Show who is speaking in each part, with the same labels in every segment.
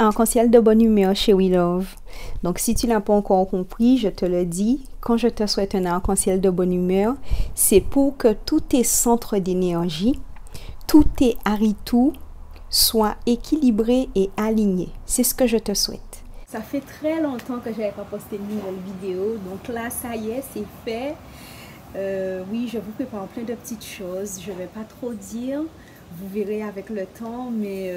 Speaker 1: Arc-en-ciel de bonne humeur chez We Love. Donc, si tu n'as pas encore compris, je te le dis, quand je te souhaite un arc-en-ciel de bonne humeur, c'est pour que tous tes centres d'énergie, tous tes haritou soient équilibrés et alignés. C'est ce que je te souhaite. Ça fait très longtemps que je n'avais pas posté une nouvelle vidéo. Donc là, ça y est, c'est fait. Oui, je vous prépare plein de petites choses. Je ne vais pas trop dire. Vous verrez avec le temps, mais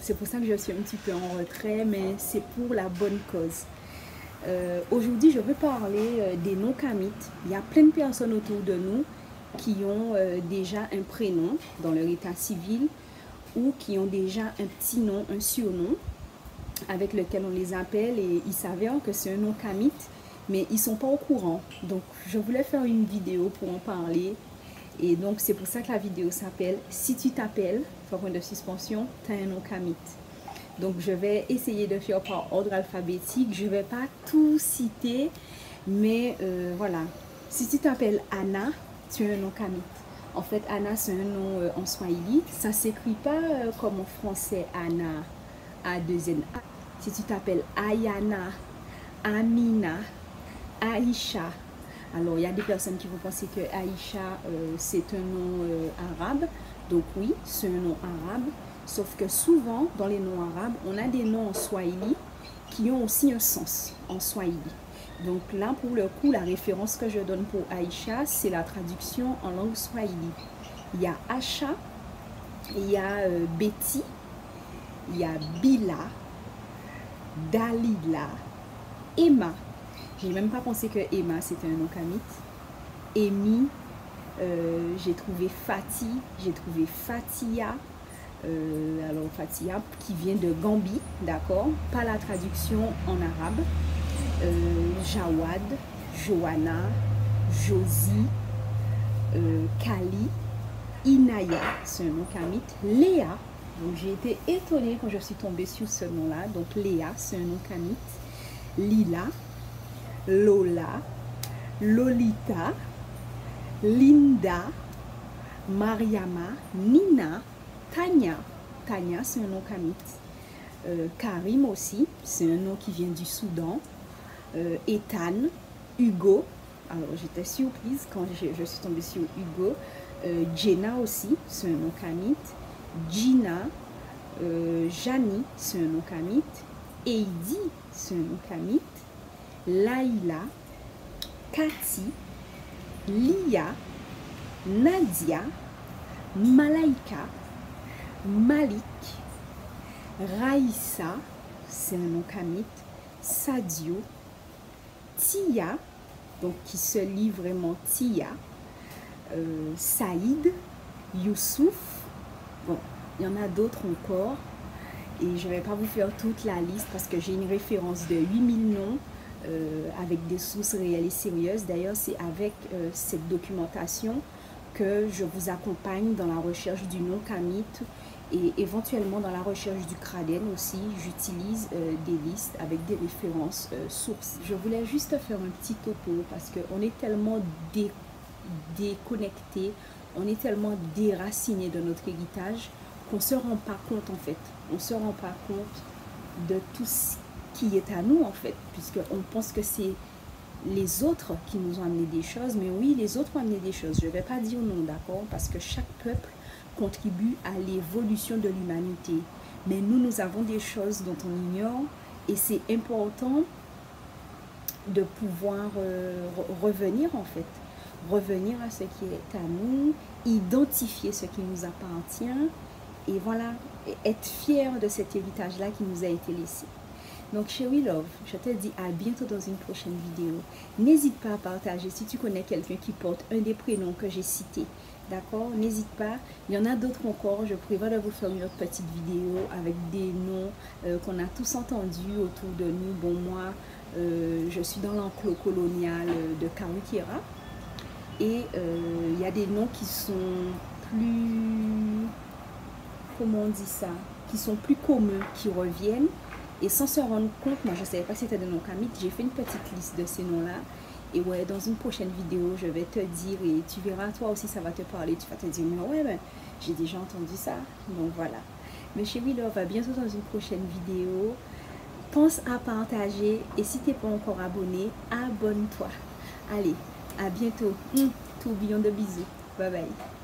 Speaker 1: c'est pour ça que je suis un petit peu en retrait, mais c'est pour la bonne cause. Aujourd'hui, je veux parler des noms kamites. Il y a plein de personnes autour de nous qui ont déjà un prénom dans leur état civil ou qui ont déjà un petit nom, un surnom avec lequel on les appelle et il s'avère que c'est un nom kamite, mais ils ne sont pas au courant. Donc, je voulais faire une vidéo pour en parler. Et donc, c'est pour ça que la vidéo s'appelle « Si tu t'appelles », point de suspension, tu as un nom kamite. Donc, je vais essayer de faire par ordre alphabétique. Je ne vais pas tout citer, mais voilà. Si tu t'appelles Anna, tu as un nom kamite. En fait, Anna, c'est un nom en swahili. Ça ne s'écrit pas comme en français Anna, A2NA. Si tu t'appelles Ayana, Amina, Aïcha. Alors, il y a des personnes qui vont penser que Aïcha, c'est un nom arabe. Donc oui, c'est un nom arabe. Sauf que souvent, dans les noms arabes, on a des noms en swahili qui ont aussi un sens en swahili. Donc là, pour le coup, la référence que je donne pour Aïcha, c'est la traduction en langue swahili. Il y a Acha, il y a Betty, il y a Bila, Dalila, Emma. J'ai même pas pensé que Emma c'était un nom kamite. Amy, j'ai trouvé Fatih, j'ai trouvé Fatia. Alors Fatia qui vient de Gambie, d'accord, pas la traduction en arabe. Jawad, Johanna, Josie, Kali, Inaya, c'est un nom kamite. Léa, donc j'ai été étonnée quand je suis tombée sur ce nom-là. Donc Léa, c'est un nom kamite. Lila, Lola, Lolita, Linda, Mariama, Nina, Tania. Tania, c'est un nom kamite. Karim aussi, c'est un nom qui vient du Soudan. Ethan, Hugo, alors j'étais surprise quand je suis tombée sur Hugo. Jenna aussi, c'est un nom kamite. Gina, Jani, c'est un nom kamite. Heidi, c'est un nom kamite. Laïla, Cathy, Lia, Nadia, Malaika, Malik, Raïssa, c'est un nom kamite. Sadio, Tia, donc qui se lit vraiment Tia, Saïd, Youssouf, bon, il y en a d'autres encore, et je ne vais pas vous faire toute la liste parce que j'ai une référence de 8000 noms avec des sources réelles et sérieuses. D'ailleurs, c'est avec cette documentation que je vous accompagne dans la recherche du nom kamite et éventuellement dans la recherche du Kraden aussi. J'utilise des listes avec des références sources. Je voulais juste faire un petit topo parce qu'on est tellement déconnecté, on est tellement déraciné de notre héritage qu'on ne se rend pas compte en fait. On ne se rend pas compte de tout ce qui est à nous en fait, puisqu'on pense que c'est les autres qui nous ont amené des choses, mais oui, les autres ont amené des choses. Je ne vais pas dire non, d'accord, parce que chaque peuple contribue à l'évolution de l'humanité. Mais nous avons des choses dont on ignore et c'est important de pouvoir revenir en fait. Revenir à ce qui est à nous, identifier ce qui nous appartient et voilà, être fier de cet héritage-là qui nous a été laissé. Donc, chez We Love, je te dis à bientôt dans une prochaine vidéo. N'hésite pas à partager si tu connais quelqu'un qui porte un des prénoms que j'ai cités. D'accord? N'hésite pas. Il y en a d'autres encore. Je prévois de vous faire une autre petite vidéo avec des noms qu'on a tous entendus autour de nous. Bon, moi, je suis dans l'enclos colonial de Karukera. Et il y a des noms qui sont plus... Comment on dit ça? Qui sont plus communs, qui reviennent. Et sans se rendre compte, moi je ne savais pas si c'était des noms kamites, j'ai fait une petite liste de ces noms-là. Et ouais, dans une prochaine vidéo, je vais te dire, et tu verras, toi aussi ça va te parler, tu vas te dire, mais ouais, ben, j'ai déjà entendu ça. Donc voilà. Mais chez We Love, à bientôt dans une prochaine vidéo. Pense à partager et si tu n'es pas encore abonné, abonne-toi. Allez, à bientôt. Tourbillon de bisous. Bye bye.